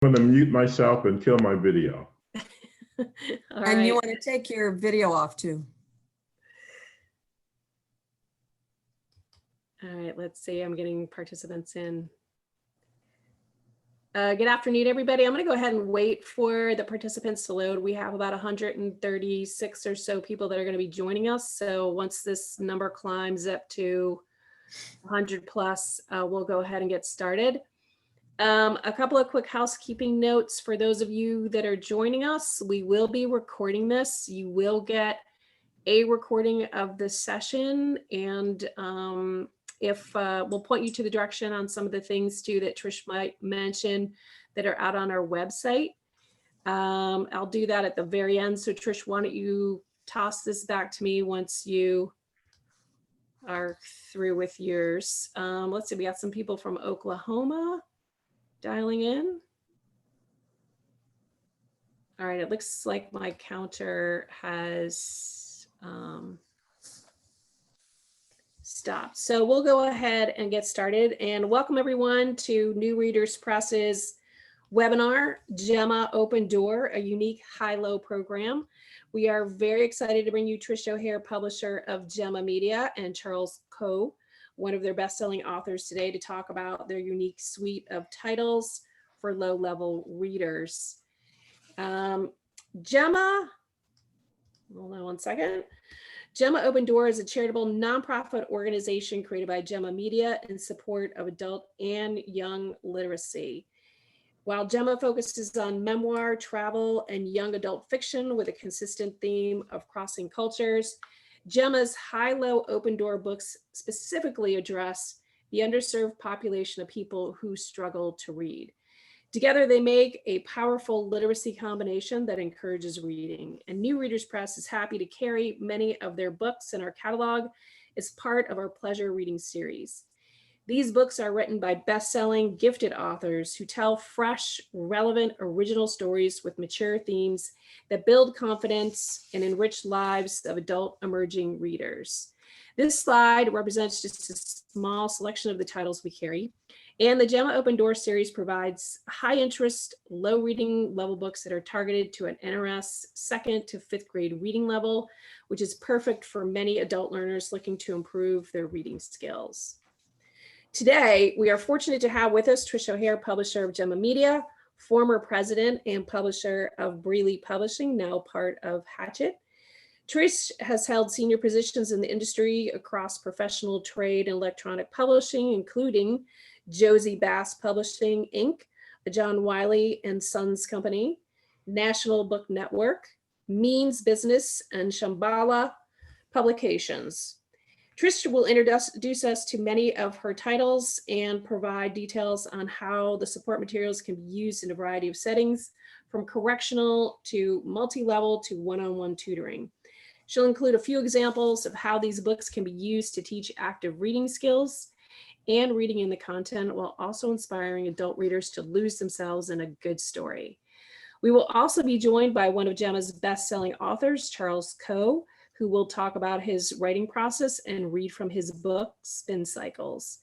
I'm going to mute myself and kill my video. And you want to take your video off too. All right, let's see. I'm getting participants in. Good afternoon, everybody. I'm going to go ahead and wait for the participants to load. We have about 136 or so people that are going to be joining us. So once this number climbs up to 100 plus, we'll go ahead and get started. A couple of quick housekeeping notes for those of you that are joining us. We will be recording this. You will get a recording of this session, and if we'll point you to the direction on some of the things too that Trish might mention that are out on our website. I'll do that at the very end. So Trish, why don't you toss this back to me once you are through with yours. Let's see, we got some people from Oklahoma dialing in. All right, it looks like my counter has stopped. So we'll go ahead and get started, and welcome everyone to New Readers Press's webinar, Gemma Open Door, a unique high-low program. We are very excited to bring you Trish O'Hare, publisher of Gemma Media, and Charles Coe, one of their best-selling authors today, to talk about their unique suite of titles for low-level readers. Gemma, hold on one second. Gemma Open Door is a charitable nonprofit organization created by Gemma Media in support of adult and young literacy. While Gemma focuses on memoir, travel, and young adult fiction with a consistent theme of crossing cultures, Gemma's high-low open door books specifically address the underserved population of people who struggle to read. Together, they make a powerful literacy combination that encourages reading. And New Readers Press is happy to carry many of their books in our catalog as part of our Pleasure Reading series. These books are written by best-selling, gifted authors who tell fresh, relevant, original stories with mature themes that build confidence and enrich lives of adult emerging readers. This slide represents just a small selection of the titles we carry. And the Gemma Open Door series provides high interest, low reading level books that are targeted to an NRS 2nd to 5th grade reading level, which is perfect for many adult learners looking to improve their reading skills. Today, we are fortunate to have with us Trish O'Hare, publisher of Gemma Media, former president and publisher of Breely Publishing, now part of Hachette. Trish has held senior positions in the industry across professional trade and electronic publishing, including Josie Bass Publishing, Inc., a John Wiley and Sons Company, National Book Network, Means Business, and Shambhala Publications. Trisha will introduce us to many of her titles and provide details on how the support materials can be used in a variety of settings, from correctional to multi-level to one-on-one tutoring. She'll include a few examples of how these books can be used to teach active reading skills and reading in the content, while also inspiring adult readers to lose themselves in a good story. We will also be joined by one of Gemma's best-selling authors, Charles Coe, who will talk about his writing process and read from his book, Spin Cycles.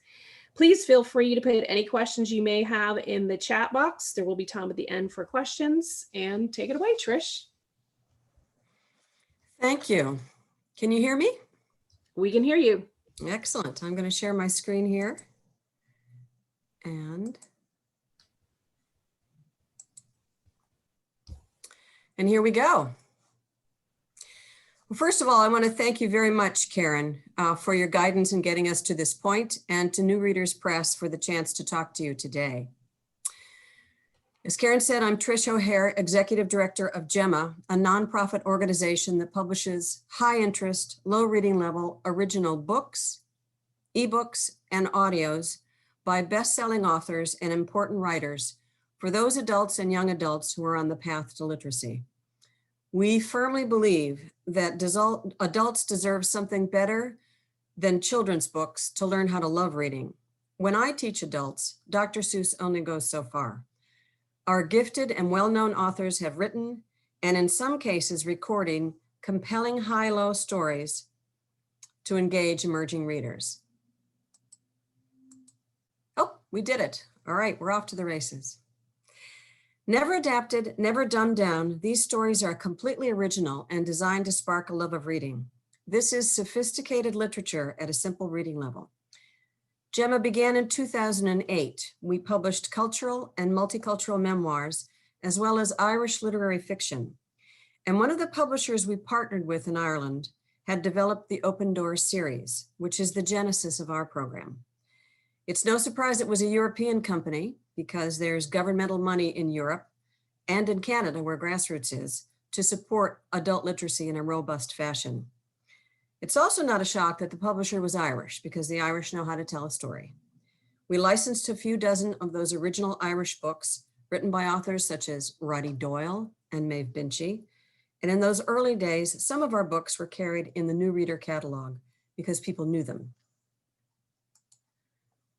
Please feel free to put any questions you may have in the chat box. There will be time at the end for questions, and take it away, Trish. Thank you. Can you hear me? We can hear you. Excellent. I'm going to share my screen here. And here we go. Well, first of all, I want to thank you very much, Karen, for your guidance in getting us to this point, and to New Readers Press for the chance to talk to you today. As Karen said, I'm Trish O'Hare, Executive Director of Gemma, a nonprofit organization that publishes high interest, low reading level original books, eBooks, and audios by best-selling authors and important writers for those adults and young adults who are on the path to literacy. We firmly believe that adults deserve something better than children's books to learn how to love reading. When I teach adults, Dr. Seuss only goes so far. Our gifted and well-known authors have written, and in some cases recording, compelling high-low stories to engage emerging readers. Oh, we did it. All right, we're off to the races. Never adapted, never dumbed down, these stories are completely original and designed to spark a love of reading. This is sophisticated literature at a simple reading level. Gemma began in 2008. We published cultural and multicultural memoirs, as well as Irish literary fiction. And one of the publishers we partnered with in Ireland had developed the Open Doors series, which is the genesis of our program. It's no surprise it was a European company because there's governmental money in Europe and in Canada, where Grassroots is, to support adult literacy in a robust fashion. It's also not a shock that the publisher was Irish, because the Irish know how to tell a story. We licensed a few dozen of those original Irish books written by authors such as Roddy Doyle and Maeve Binchy. And in those early days, some of our books were carried in the New Reader catalog because people knew them.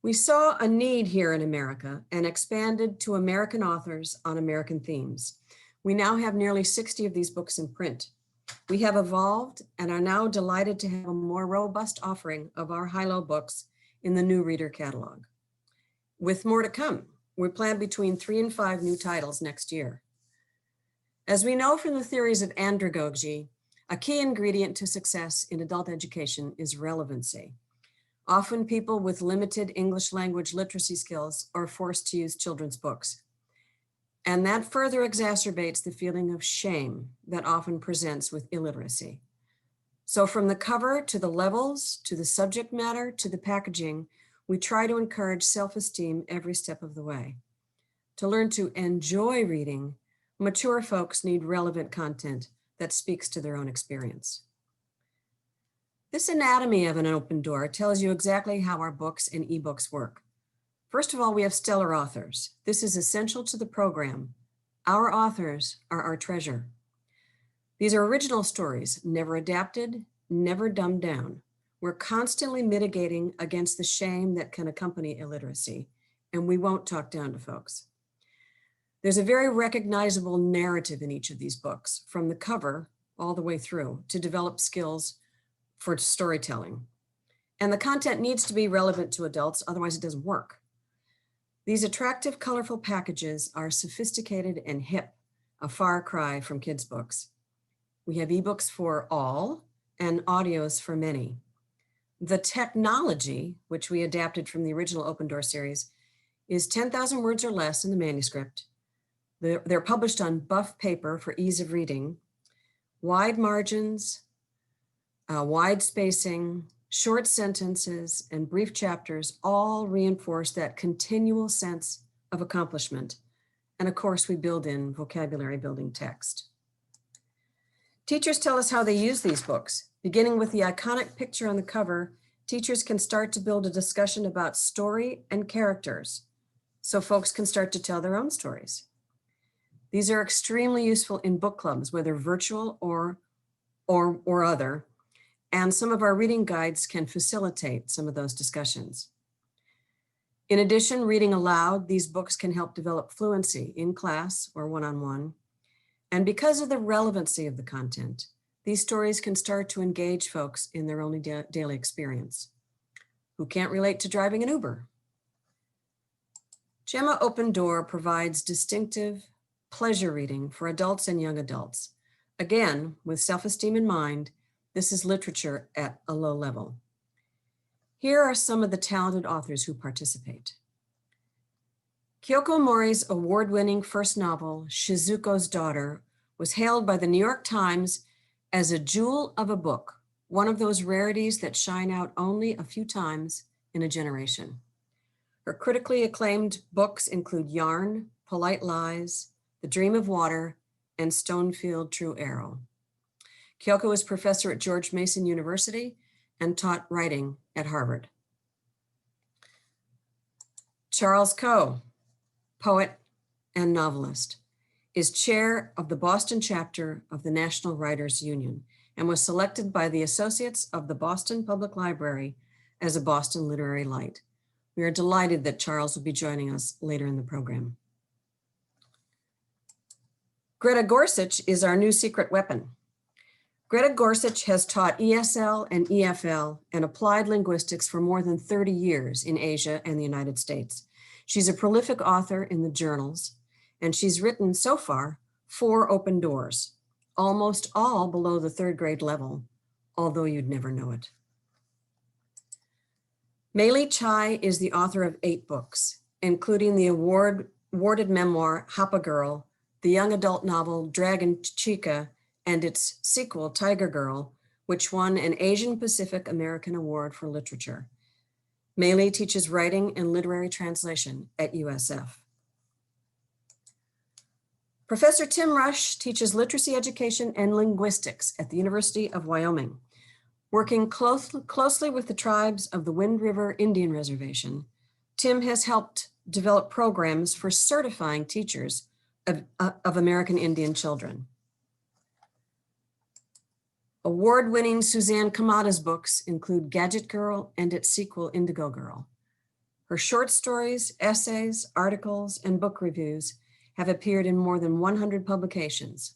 We saw a need here in America and expanded to American authors on American themes. We now have nearly 60 of these books in print. We have evolved and are now delighted to have a more robust offering of our high-low books in the New Reader catalog. With more to come, we plan between 3 and 5 new titles next year. As we know from the theories of andragogy, a key ingredient to success in adult education is relevancy. Often people with limited English language literacy skills are forced to use children's books. And that further exacerbates the feeling of shame that often presents with illiteracy. So from the cover to the levels, to the subject matter, to the packaging, we try to encourage self-esteem every step of the way. To learn to enjoy reading, mature folks need relevant content that speaks to their own experience. This anatomy of an open door tells you exactly how our books and eBooks work. First of all, we have stellar authors. This is essential to the program. Our authors are our treasure. These are original stories, never adapted, never dumbed down. We're constantly mitigating against the shame that can accompany illiteracy, and we won't talk down to folks. There's a very recognizable narrative in each of these books, from the cover all the way through, to develop skills for storytelling. And the content needs to be relevant to adults, otherwise it doesn't work. These attractive, colorful packages are sophisticated and hip, a far cry from kids' books. We have eBooks for all and audios for many. The technology, which we adapted from the original Open Door series, is 10,000 words or less in the manuscript. They're published on buff paper for ease of reading, wide margins, wide spacing, short sentences, and brief chapters all reinforce that continual sense of accomplishment. And of course, we build in vocabulary building text. Teachers tell us how they use these books. Beginning with the iconic picture on the cover, teachers can start to build a discussion about story and characters, so folks can start to tell their own stories. These are extremely useful in book clubs, whether virtual or other, and some of our reading guides can facilitate some of those discussions. In addition, reading aloud, these books can help develop fluency in class or one-on-one. And because of the relevancy of the content, these stories can start to engage folks in their own daily experience. Who can't relate to driving an Uber? Gemma Open Door provides distinctive pleasure reading for adults and young adults. Again, with self-esteem in mind, this is literature at a low level. Here are some of the talented authors who participate. Kyoko Mori's award-winning first novel, Shizuko's Daughter, was hailed by the New York Times as a jewel of a book, one of those rarities that shine out only a few times in a generation. Her critically acclaimed books include Yarn, Polite Lies, The Dream of Water, and Stonefield True Arrow. Kyoko is professor at George Mason University and taught writing at Harvard. Charles Coe, poet and novelist, is chair of the Boston chapter of the National Writers Union and was selected by the Associates of the Boston Public Library as a Boston Literary Light. We are delighted that Charles will be joining us later in the program. Greta Gorsuch is our new secret weapon. Greta Gorsuch has taught ESL and EFL and applied linguistics for more than 30 years in Asia and the United States. She's a prolific author in the journals and she's written so far 4 open doors, almost all below the 3rd grade level, although you'd never know it. Mei Chai is the author of 8 books, including the awarded memoir, Hapa Girl, the young adult novel, Dragon Chica, and its sequel, Tiger Girl, which won an Asian Pacific American Award for Literature. Mei teaches writing and literary translation at USF. Professor Tim Rush teaches literacy education and linguistics at the University of Wyoming. Working closely with the tribes of the Wind River Indian Reservation, Tim has helped develop programs for certifying teachers of American Indian children. Award-winning Suzanne Kamada's books include Gadget Girl and its sequel, Indigo Girl. Her short stories, essays, articles, and book reviews have appeared in more than 100 publications,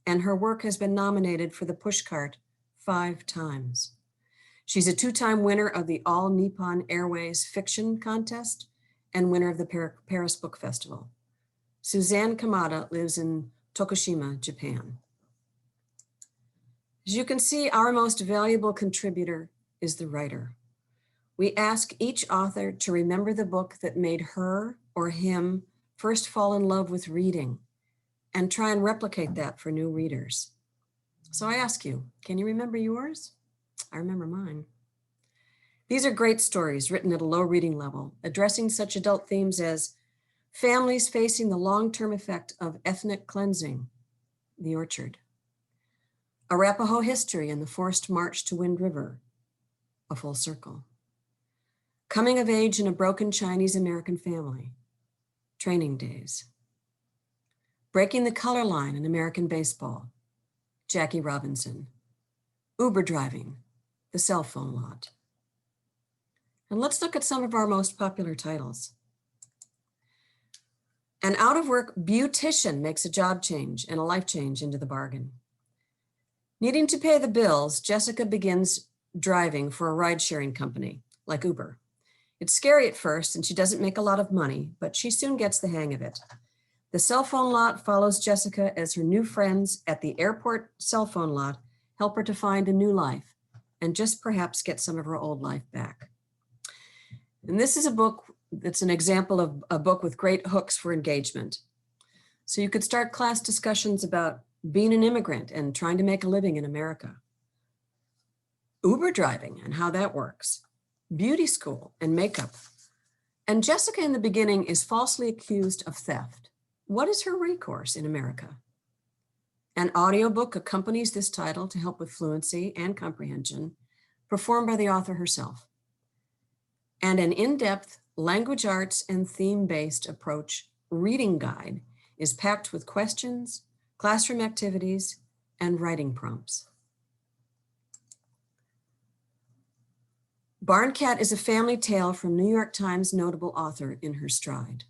and her work has been nominated for the Pushcart 5 times. She's a 2-time winner of the All Nippon Airways Fiction Contest and winner of the Paris Book Festival. Suzanne Kamada lives in Tokushima, Japan. As you can see, our most valuable contributor is the writer. We ask each author to remember the book that made her or him first fall in love with reading and try and replicate that for new readers. So I ask you, can you remember yours? I remember mine. These are great stories written at a low reading level, addressing such adult themes as families facing the long-term effect of ethnic cleansing, The Orchard. Arapaho history and the forced march to Wind River, A Full Circle. Coming of age in a broken Chinese American family, Training Days. Breaking the color line in American baseball, Jackie Robinson. Uber driving, The Cell Phone Lot. And let's look at some of our most popular titles. An out-of-work beautician makes a job change and a life change into the bargain. Needing to pay the bills, Jessica begins driving for a ride-sharing company like Uber. It's scary at first and she doesn't make a lot of money, but she soon gets the hang of it. The cell phone lot follows Jessica as her new friends at the airport cell phone lot help her to find a new life and just perhaps get some of her old life back. And this is a book that's an example of a book with great hooks for engagement. So you could start class discussions about being an immigrant and trying to make a living in America. Uber driving and how that works. Beauty school and makeup. And Jessica in the beginning is falsely accused of theft. What is her recourse in America? An audiobook accompanies this title to help with fluency and comprehension, performed by the author herself. And an in-depth language arts and theme-based approach reading guide is packed with questions, classroom activities, and writing prompts. Barn Cat is a family tale from New York Times notable author in her stride.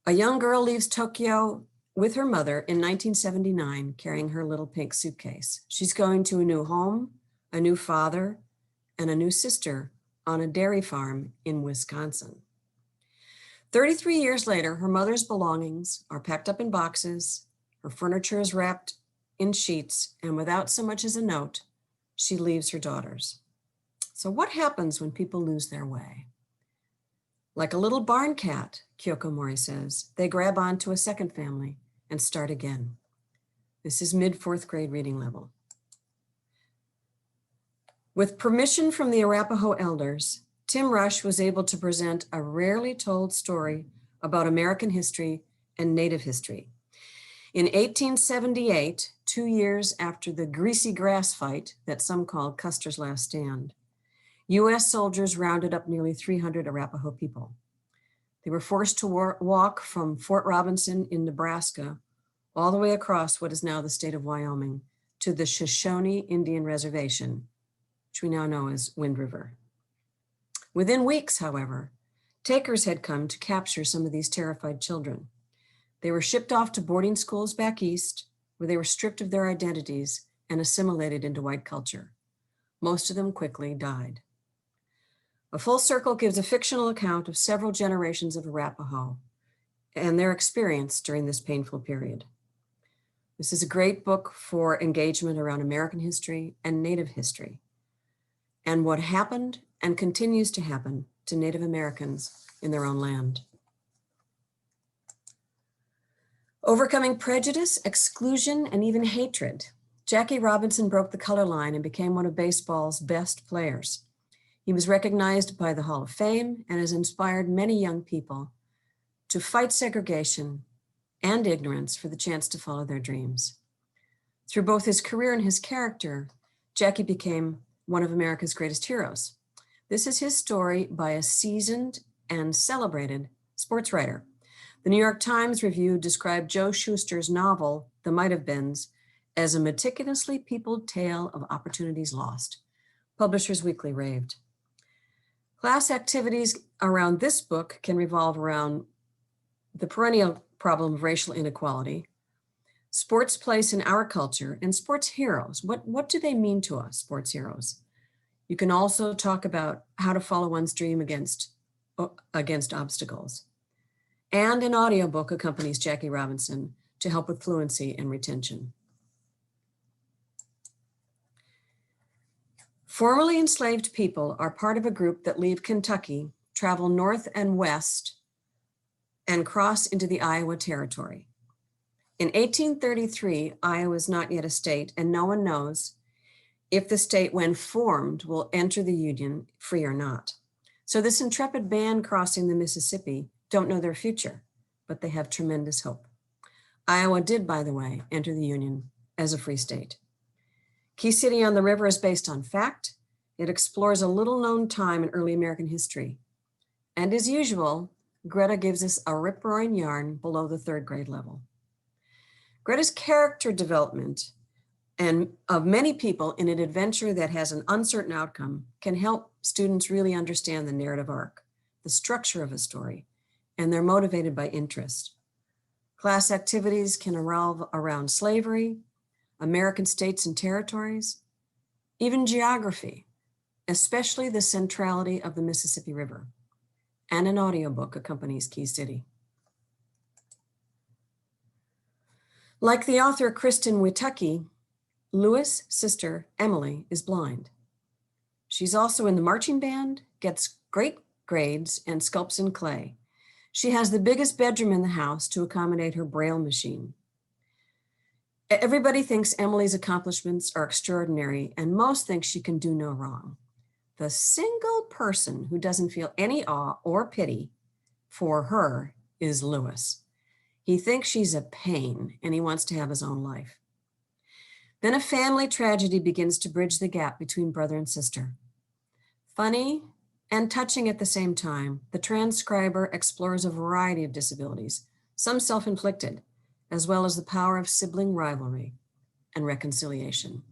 A young girl leaves Tokyo with her mother in 1979, carrying her little pink suitcase. She's going to a new home, a new father, and a new sister on a dairy farm in Wisconsin. 33 years later, her mother's belongings are packed up in boxes, her furniture is wrapped in sheets, and without so much as a note, she leaves her daughters. So what happens when people lose their way? Like a little barn cat, Kyoko Mori says, they grab onto a second family and start again. This is mid-4th grade reading level. With permission from the Arapaho elders, Tim Rush was able to present a rarely told story about American history and Native history. In 1878, 2 years after the greasy grass fight that some called Custer's Last Stand, US soldiers rounded up nearly 300 Arapaho people. They were forced to walk from Fort Robinson in Nebraska all the way across what is now the state of Wyoming to the Shoshone Indian Reservation, which we now know as Wind River. Within weeks, however, takers had come to capture some of these terrified children. They were shipped off to boarding schools back east, where they were stripped of their identities and assimilated into white culture. Most of them quickly died. A Full Circle gives a fictional account of several generations of Arapaho and their experience during this painful period. This is a great book for engagement around American history and Native history, and what happened and continues to happen to Native Americans in their own land. Overcoming prejudice, exclusion, and even hatred, Jackie Robinson broke the color line and became one of baseball's best players. He was recognized by the Hall of Fame and has inspired many young people to fight segregation and ignorance for the chance to follow their dreams. Through both his career and his character, Jackie became one of America's greatest heroes. This is his story by a seasoned and celebrated sports writer. The New York Times review described Joe Shuster's novel, The Might Have Beens, as a meticulously peopled tale of opportunities lost. Publishers Weekly raved. Class activities around this book can revolve around the perennial problem of racial inequality, sports' place in our culture, and sports heroes. What do they mean to us, sports heroes? You can also talk about how to follow one's dream against obstacles. And an audiobook accompanies Jackie Robinson to help with fluency and retention. Formerly enslaved people are part of a group that leave Kentucky, travel north and west, and cross into the Iowa Territory. In 1833, Iowa is not yet a state, and no one knows if the state, when formed, will enter the Union free or not. So this intrepid band crossing the Mississippi don't know their future, but they have tremendous hope. Iowa did, by the way, enter the Union as a free state. Key City on the River is based on fact. It explores a little-known time in early American history. And as usual, Greta gives us a rip-roaring yarn below the third grade level. Greta's character development and of many people in an adventure that has an uncertain outcome can help students really understand the narrative arc, the structure of a story, and they're motivated by interest. Class activities can revolve around slavery, American states and territories, even geography, especially the centrality of the Mississippi River. And an audiobook accompanies Key City. Like the author Kristen Witucky, Lewis' sister, Emily, is blind. She's also in the marching band, gets great grades, and sculpts in clay. She has the biggest bedroom in the house to accommodate her Braille machine. Everybody thinks Emily's accomplishments are extraordinary, and most think she can do no wrong. The single person who doesn't feel any awe or pity for her is Lewis. He thinks she's a pain, and he wants to have his own life. Then a family tragedy begins to bridge the gap between brother and sister. Funny and touching at the same time, the transcriber explores a variety of disabilities, some self-inflicted, as well as the power of sibling rivalry and reconciliation.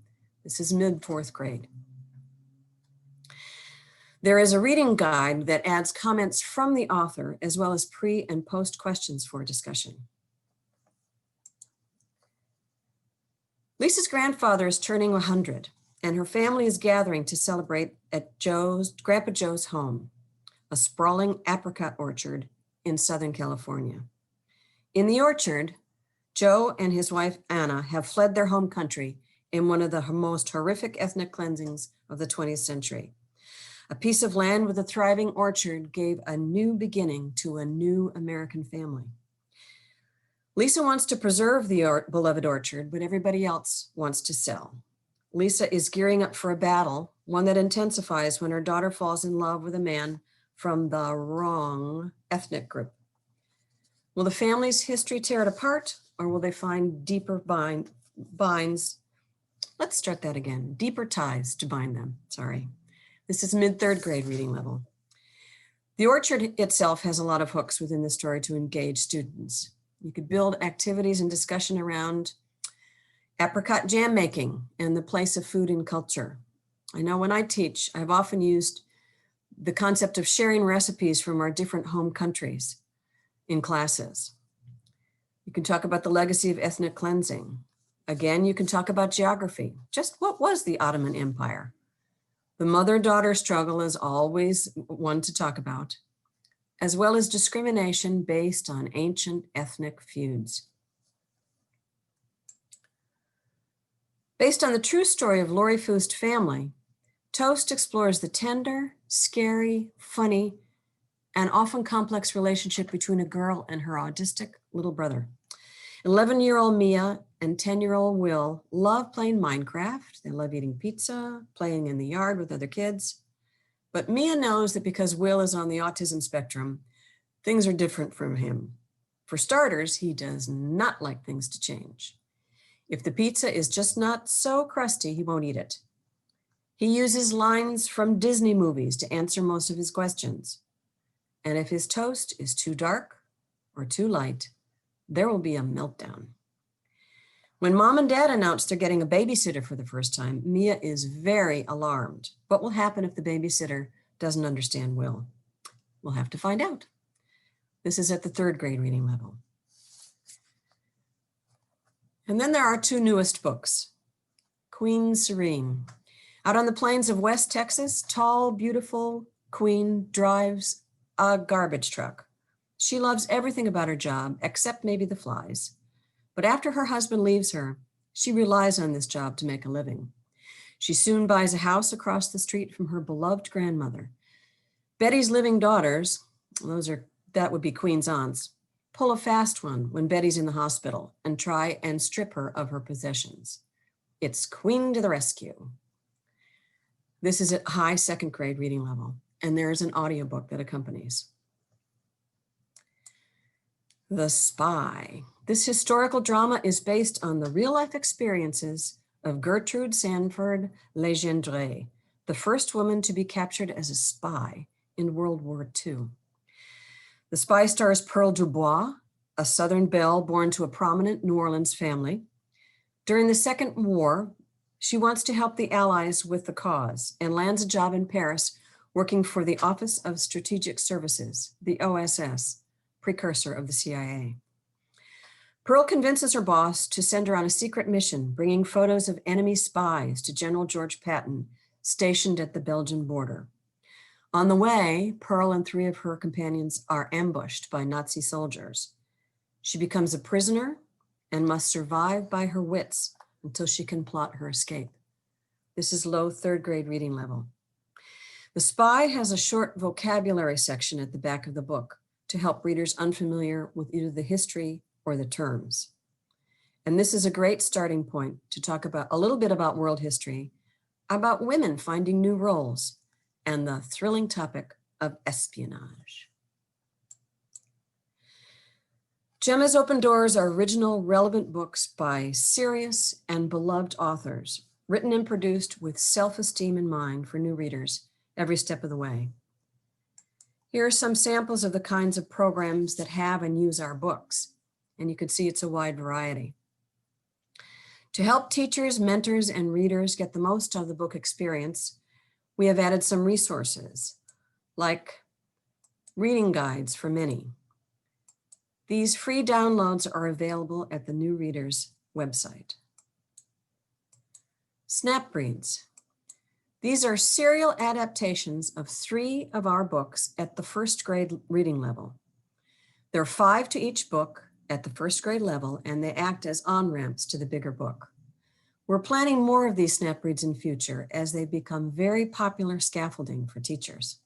This is mid-fourth grade. There is a reading guide that adds comments from the author, as well as pre and post questions for discussion. Lisa's grandfather is turning 100, and her family is gathering to celebrate at Grandpa Joe's home, a sprawling apricot orchard in Southern California. In the orchard, Joe and his wife Anna have fled their home country in one of the most horrific ethnic cleansings of the 20th century. A piece of land with a thriving orchard gave a new beginning to a new American family. Lisa wants to preserve the beloved orchard, but everybody else wants to sell. Lisa is gearing up for a battle, one that intensifies when her daughter falls in love with a man from the wrong ethnic group. Will the family's history tear it apart, or will they find deeper binds? Let's start that again. Deeper ties to bind them, sorry. This is mid-third grade reading level. The orchard itself has a lot of hooks within the story to engage students. You could build activities and discussion around apricot jam making and the place of food in culture. I know when I teach, I've often used the concept of sharing recipes from our different home countries in classes. You can talk about the legacy of ethnic cleansing. Again, you can talk about geography. Just what was the Ottoman Empire? The mother-daughter struggle is always one to talk about. as well as discrimination based on ancient ethnic feuds. Based on the true story of Lori Foost's family, Toast explores the tender, scary, funny, and often complex relationship between a girl and her autistic little brother. 11-year-old Mia and 10-year-old Will love playing Minecraft. They love eating pizza, playing in the yard with other kids. But Mia knows that because Will is on the autism spectrum, things are different from him. For starters, he does not like things to change. If the pizza is just not so crusty, he won't eat it. He uses lines from Disney movies to answer most of his questions. And if his toast is too dark or too light, there will be a meltdown. When Mom and Dad announce they're getting a babysitter for the first time, Mia is very alarmed. What will happen if the babysitter doesn't understand Will? We'll have to find out. This is at the 3rd grade reading level. And then there are 2 newest books. Queen Serene. Out on the plains of West Texas, tall, beautiful Queen drives a garbage truck. She loves everything about her job, except maybe the flies. But after her husband leaves her, she relies on this job to make a living. She soon buys a house across the street from her beloved grandmother. Betty's living daughters, that would be Queen's aunts, pull a fast one when Betty's in the hospital and try and strip her of her possessions. It's Queen to the rescue. This is at high 2nd grade reading level, and there is an audiobook that accompanies. The Spy. This historical drama is based on the real-life experiences of Gertrude Sanford Legendre, the first woman to be captured as a spy in World War II. The Spy stars Pearl Dubois, a Southern belle born to a prominent New Orleans family. During the Second War, she wants to help the Allies with the cause and lands a job in Paris working for the Office of Strategic Services, the OSS, precursor of the CIA. Pearl convinces her boss to send her on a secret mission, bringing photos of enemy spies to General George Patton, stationed at the Belgian border. On the way, Pearl and 3 of her companions are ambushed by Nazi soldiers. She becomes a prisoner and must survive by her wits until she can plot her escape. This is low 3rd grade reading level. The Spy has a short vocabulary section at the back of the book to help readers unfamiliar with either the history or the terms. And this is a great starting point to talk about a little bit about world history, about women finding new roles, and the thrilling topic of espionage. Gemma's Open Doors are original, relevant books by serious and beloved authors, written and produced with self-esteem in mind for new readers every step of the way. Here are some samples of the kinds of programs that have and use our books, and you can see it's a wide variety. To help teachers, mentors, and readers get the most out of the book experience, we have added some resources, like reading guides for many. These free downloads are available at the New Readers website. SnapReads. These are serial adaptations of 3 of our books at the 1st grade reading level. There are 5 to each book at the 1st grade level, and they act as on-ramps to the bigger book. We're planning more of these SnapReads in future as they become very popular scaffolding for teachers.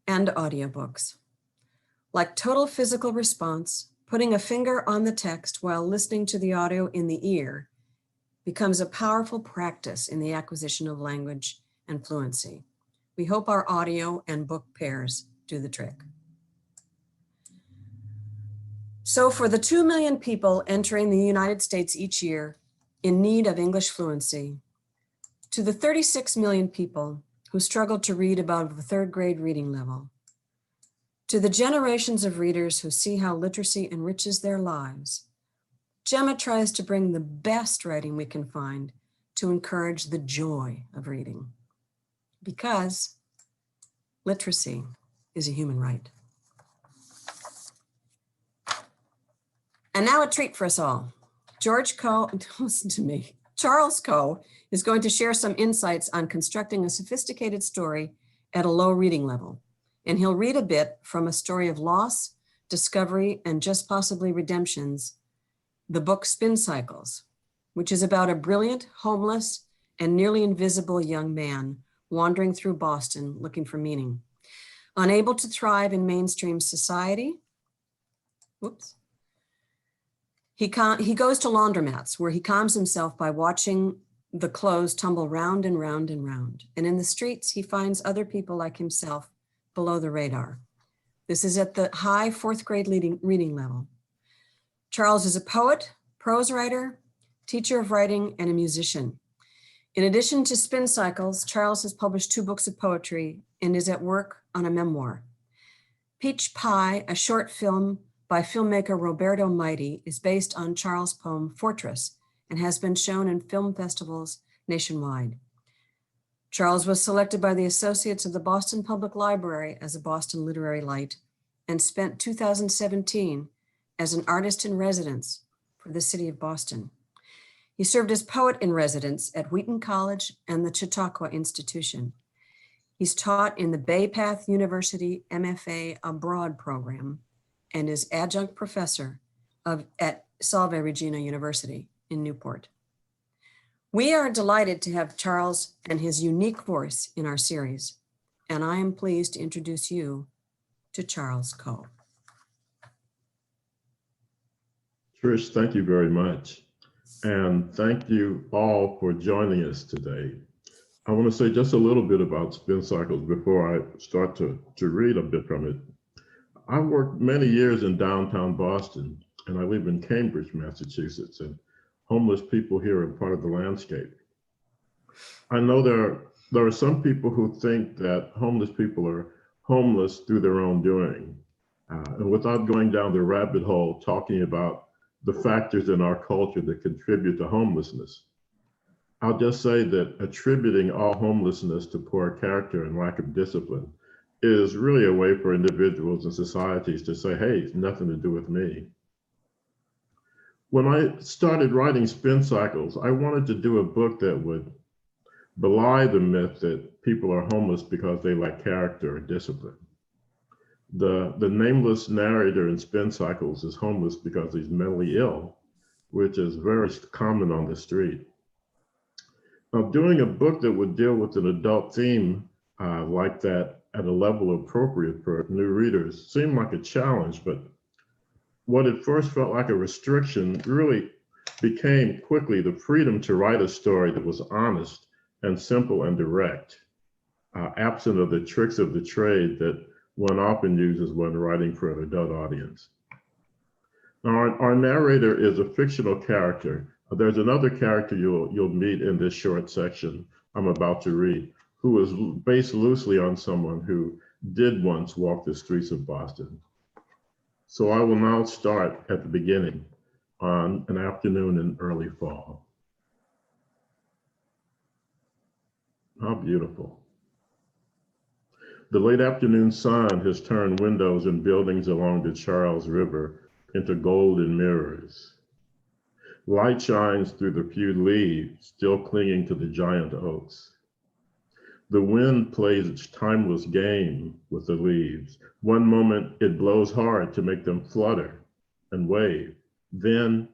And audiobooks. Like Total Physical Response, putting a finger on the text while listening to the audio in the ear becomes a powerful practice in the acquisition of language and fluency. We hope our audio and book pairs do the trick. So for the 2 million people entering the United States each year in need of English fluency, to the 36 million people who struggle to read above the 3rd grade reading level, to the generations of readers who see how literacy enriches their lives, Gemma tries to bring the best writing we can find to encourage the joy of reading, because literacy is a human right. And now a treat for us all. Listen to me. Charles Coe is going to share some insights on constructing a sophisticated story at a low reading level. and he'll read a bit from a story of loss, discovery, and just possibly redemptions, the book Spin Cycles, which is about a brilliant, homeless, and nearly invisible young man wandering through Boston looking for meaning. Unable to thrive in mainstream society, he goes to laundromats where he calms himself by watching the clothes tumble round and round and round. And in the streets, he finds other people like himself below the radar. This is at the high fourth grade reading level. Charles is a poet, prose writer, teacher of writing, and a musician. In addition to Spin Cycles, Charles has published 2 books of poetry and is at work on a memoir. Peach Pie, a short film by filmmaker Roberto Maiti, is based on Charles' poem Fortress and has been shown in film festivals nationwide. Charles was selected by the Associates of the Boston Public Library as a Boston Literary Light and spent 2017 as an artist in residence for the city of Boston. He served as poet in residence at Wheaton College and the Chautauqua Institution. He's taught in the Bay Path University MFA Abroad program and is adjunct professor at Salve Regina University in Newport. We are delighted to have Charles and his unique voice in our series, and I am pleased to introduce you to Charles Coe. Trish, thank you very much. And thank you all for joining us today. I want to say just a little bit about Spin Cycles before I start to read a bit from it. I worked many years in downtown Boston, and I live in Cambridge, Massachusetts, and homeless people here are part of the landscape. I know there are some people who think that homeless people are homeless through their own doing. And without going down the rabbit hole talking about the factors in our culture that contribute to homelessness, I'll just say that attributing all homelessness to poor character and lack of discipline is really a way for individuals and societies to say, hey, it's nothing to do with me. When I started writing Spin Cycles, I wanted to do a book that would belie the myth that people are homeless because they lack character or discipline. The nameless narrator in Spin Cycles is homeless because he's mentally ill, which is very common on the street. Now, doing a book that would deal with an adult theme like that at a level appropriate for new readers seemed like a challenge, but what at first felt like a restriction really became quickly the freedom to write a story that was honest and simple and direct, absent of the tricks of the trade that one often uses when writing for an adult audience. Now, our narrator is a fictional character. There's another character you'll meet in this short section I'm about to read, who is based loosely on someone who did once walk the streets of Boston. So I will now start at the beginning on an afternoon in early fall. How beautiful. The late afternoon sun has turned windows and buildings along the Charles River into golden mirrors. Light shines through the few leaves still clinging to the giant oaks. The wind plays its timeless game with the leaves. One moment it blows hard to make them flutter and wave. Then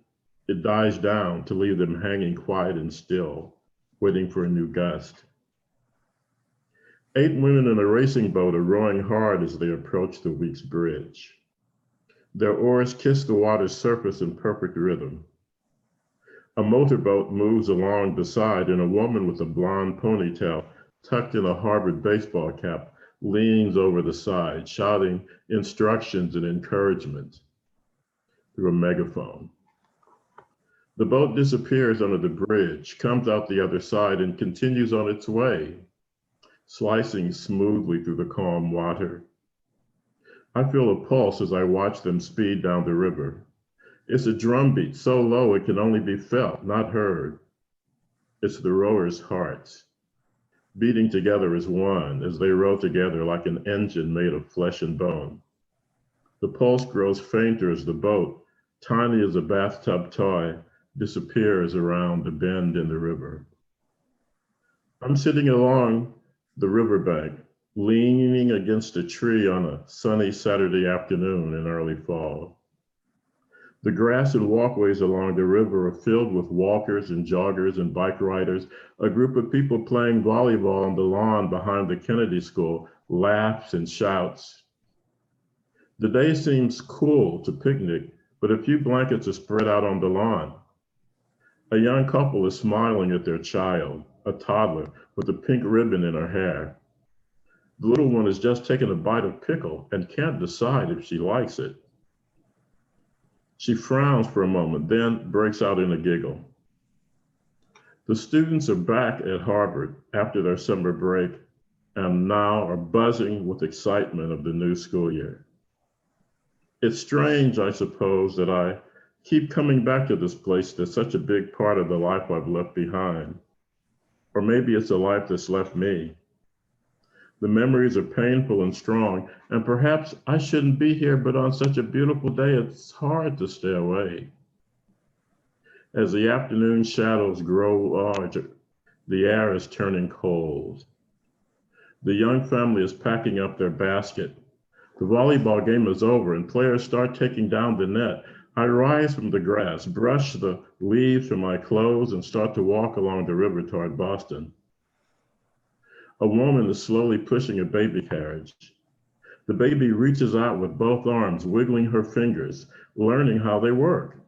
it dies down to leave them hanging quiet and still, waiting for a new gust. 8 women in a racing boat are rowing hard as they approach the Weeks Bridge. Their oars kiss the water's surface in perfect rhythm. A motorboat moves along beside, and a woman with a blonde ponytail tucked in a Harvard baseball cap leans over the side, shouting instructions and encouragement through a megaphone. The boat disappears under the bridge, comes out the other side, and continues on its way, slicing smoothly through the calm water. I feel a pulse as I watch them speed down the river. It's a drumbeat so low it can only be felt, not heard. It's the rowers' hearts, beating together as one as they row together like an engine made of flesh and bone. The pulse grows fainter as the boat, tiny as a bathtub toy, disappears around the bend in the river. I'm sitting along the riverbank, leaning against a tree on a sunny Saturday afternoon in early fall. The grass and walkways along the river are filled with walkers and joggers and bike riders. A group of people playing volleyball on the lawn behind the Kennedy School laughs and shouts. The day seems cool to picnic, but a few blankets are spread out on the lawn. A young couple is smiling at their child, a toddler with a pink ribbon in her hair. The little one has just taken a bite of pickle and can't decide if she likes it. She frowns for a moment, then breaks out in a giggle. The students are back at Harvard after their summer break and now are buzzing with excitement of the new school year. It's strange, I suppose, that I keep coming back to this place that's such a big part of the life I've left behind. Or maybe it's a life that's left me. The memories are painful and strong, and perhaps I shouldn't be here, but on such a beautiful day, it's hard to stay away. As the afternoon shadows grow larger, the air is turning cold. The young family is packing up their basket. The volleyball game is over and players start taking down the net. I rise from the grass, brush the leaves from my clothes, and start to walk along the river toward Boston. A woman is slowly pushing a baby carriage. The baby reaches out with both arms, wiggling her fingers, learning how they work.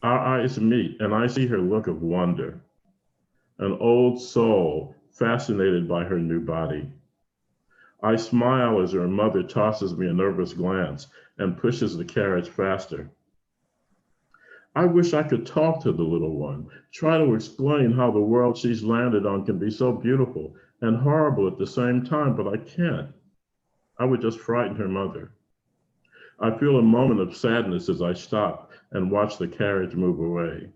Our eyes meet, and I see her look of wonder, an old soul fascinated by her new body. I smile as her mother tosses me a nervous glance and pushes the carriage faster. I wish I could talk to the little one, try to explain how the world she's landed on can be so beautiful and horrible at the same time, but I can't. I would just frighten her mother. I feel a moment of sadness as I stop and watch the carriage move away.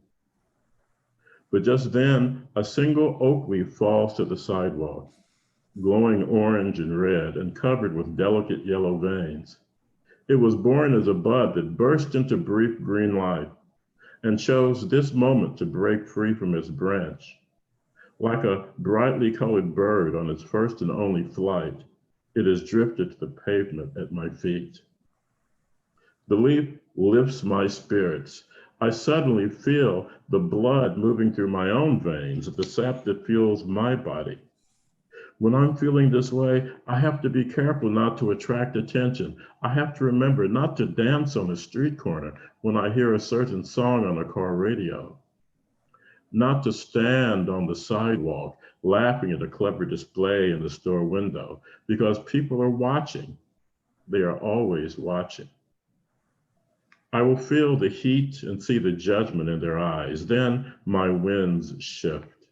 But just then, a single oak leaf falls to the sidewalk, glowing orange and red and covered with delicate yellow veins. It was born as a bud that burst into brief green life and chose this moment to break free from its branch. Like a brightly colored bird on its first and only flight, it has drifted to the pavement at my feet. The leaf lifts my spirits. I suddenly feel the blood moving through my own veins, the sap that fuels my body. When I'm feeling this way, I have to be careful not to attract attention. I have to remember not to dance on a street corner when I hear a certain song on a car radio. Not to stand on the sidewalk laughing at a clever display in the store window, because people are watching. They are always watching. I will feel the heat and see the judgment in their eyes. Then my winds shift.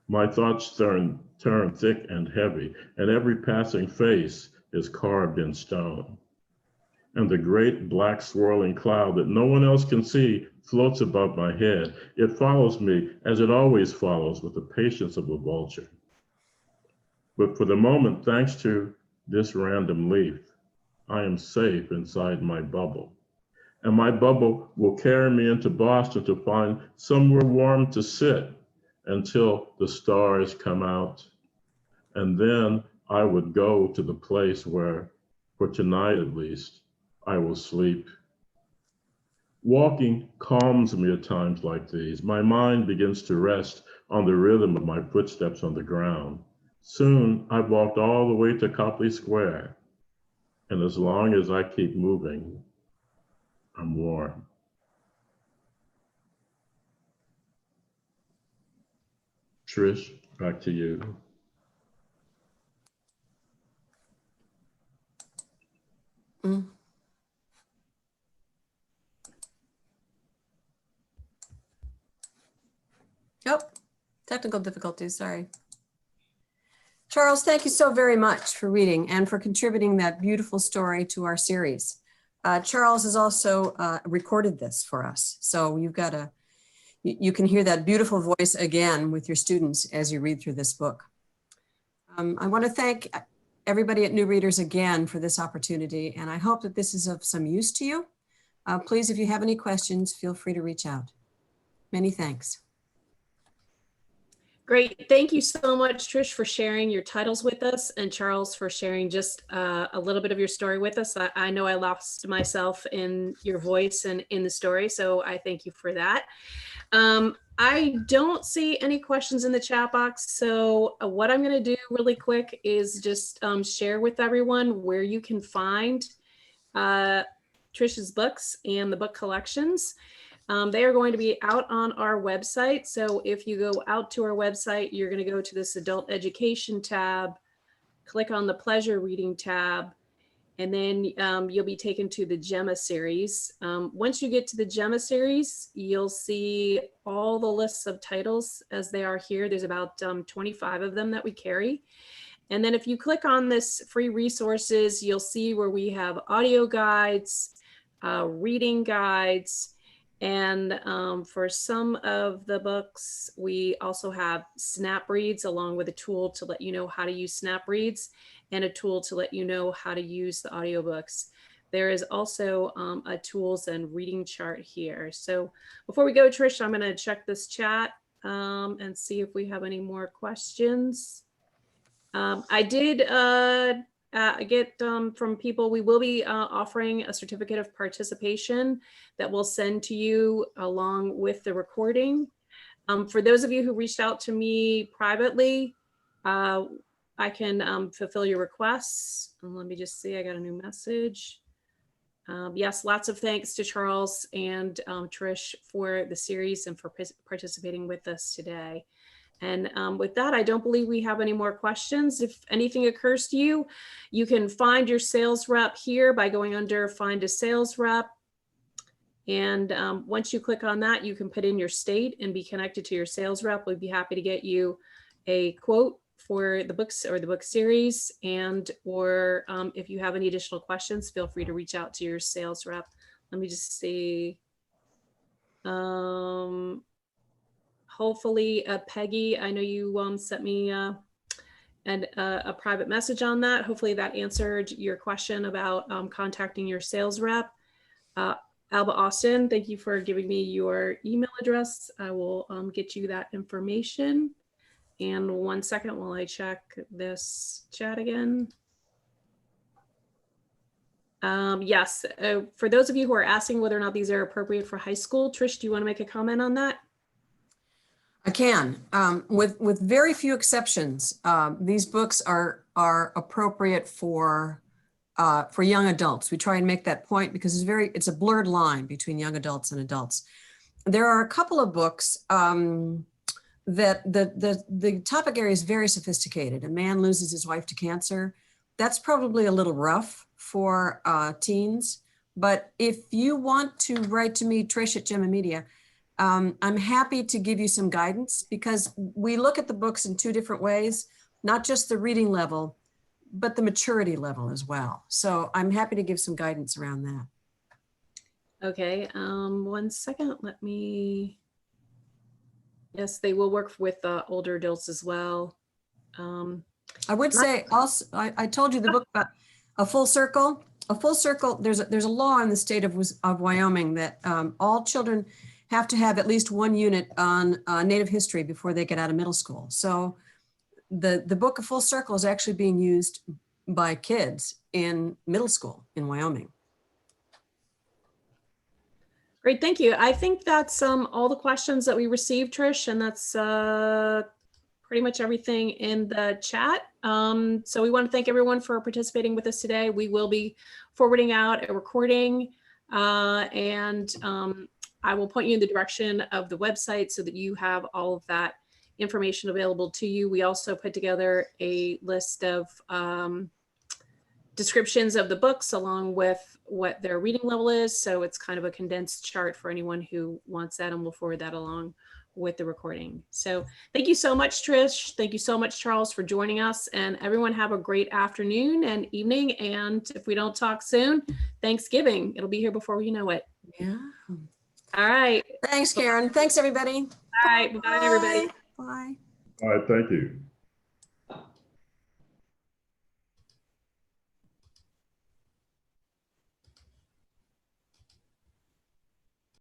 My thoughts turn thick and heavy, and every passing face is carved in stone. And the great black swirling cloud that no one else can see floats above my head. It follows me as it always follows, with the patience of a vulture. But for the moment, thanks to this random leaf, I am safe inside my bubble. And my bubble will carry me into Boston to find somewhere warm to sit until the stars come out. And then I would go to the place where, for tonight at least, I will sleep. Walking calms me at times like these. My mind begins to rest on the rhythm of my footsteps on the ground. Soon I've walked all the way to Copley Square. And as long as I keep moving, I'm warm. Trish, back to you. Oh, technical difficulties, sorry. Charles, thank you so very much for reading and for contributing that beautiful story to our series. Charles has also recorded this for us, so you can hear that beautiful voice again with your students as you read through this book. I want to thank everybody at New Readers again for this opportunity, and I hope that this is of some use to you. Please, if you have any questions, feel free to reach out. Many thanks. Great. Thank you so much, Trish, for sharing your titles with us, and Charles for sharing just a little bit of your story with us. I know I lost myself in your voice and in the story, so I thank you for that. I don't see any questions in the chat box, so what I'm going to do really quick is just share with everyone where you can find Trish's books and the book collections. They are going to be out on our website. So if you go out to our website, you're going to go to this adult education tab, click on the pleasure reading tab, and then you'll be taken to the Gemma series. Once you get to the Gemma series, you'll see all the lists of titles as they are here. There's about 25 of them that we carry. And then if you click on this free resources, you'll see where we have audio guides, reading guides, and for some of the books, we also have SnapReads along with a tool to let you know how to use SnapReads and a tool to let you know how to use the audiobooks. There is also a tools and reading chart here. So before we go, Trish, I'm going to check this chat and see if we have any more questions. I did get from people, we will be offering a certificate of participation that we'll send to you along with the recording. For those of you who reached out to me privately, I can fulfill your requests. And let me just see, I got a new message. Yes, lots of thanks to Charles and Trish for the series and for participating with us today. And with that, I don't believe we have any more questions. If anything occurs to you, you can find your sales rep here by going under Find a Sales Rep. And once you click on that, you can put in your state and be connected to your sales rep. We'd be happy to get you a quote for the books or the book series. And or if you have any additional questions, feel free to reach out to your sales rep. Let me just see. Hopefully, Peggy, I know you sent me a private message on that. Hopefully that answered your question about contacting your sales rep. Alba Austin, thank you for giving me your email address. I will get you that information. And 1 second while I check this chat again. Yes, for those of you who are asking whether or not these are appropriate for high school, Trish, do you want to make a comment on that? I can, with very few exceptions. These books are appropriate for young adults. We try and make that point because it's a blurred line between young adults and adults. There are a couple of books that the topic area is very sophisticated. A man loses his wife to cancer. That's probably a little rough for teens. But if you want to write to me, Trish at Gemma Media, I'm happy to give you some guidance because we look at the books in two different ways, not just the reading level, but the maturity level as well. So I'm happy to give some guidance around that. Okay, 1 second, let me, yes, they will work with older adults as well. I would say also, I told you the book about A Full Circle. A Full Circle, there's a law in the state of Wyoming that all children have to have at least one unit on Native history before they get out of middle school. So the book A Full Circle is actually being used by kids in middle school in Wyoming. Great, thank you. I think that's all the questions that we received, Trish, and that's pretty much everything in the chat. So we want to thank everyone for participating with us today. We will be forwarding out a recording and I will point you in the direction of the website so that you have all of that information available to you. We also put together a list of descriptions of the books along with what their reading level is. So it's kind of a condensed chart for anyone who wants that, and we'll forward that along with the recording. So thank you so much, Trish. Thank you so much, Charles, for joining us, and everyone have a great afternoon and evening. And if we don't talk soon, Thanksgiving, it'll be here before you know it. Yeah. All right. Thanks, Karen. Thanks, everybody. All right. Bye, everybody. Bye. All right. Thank you.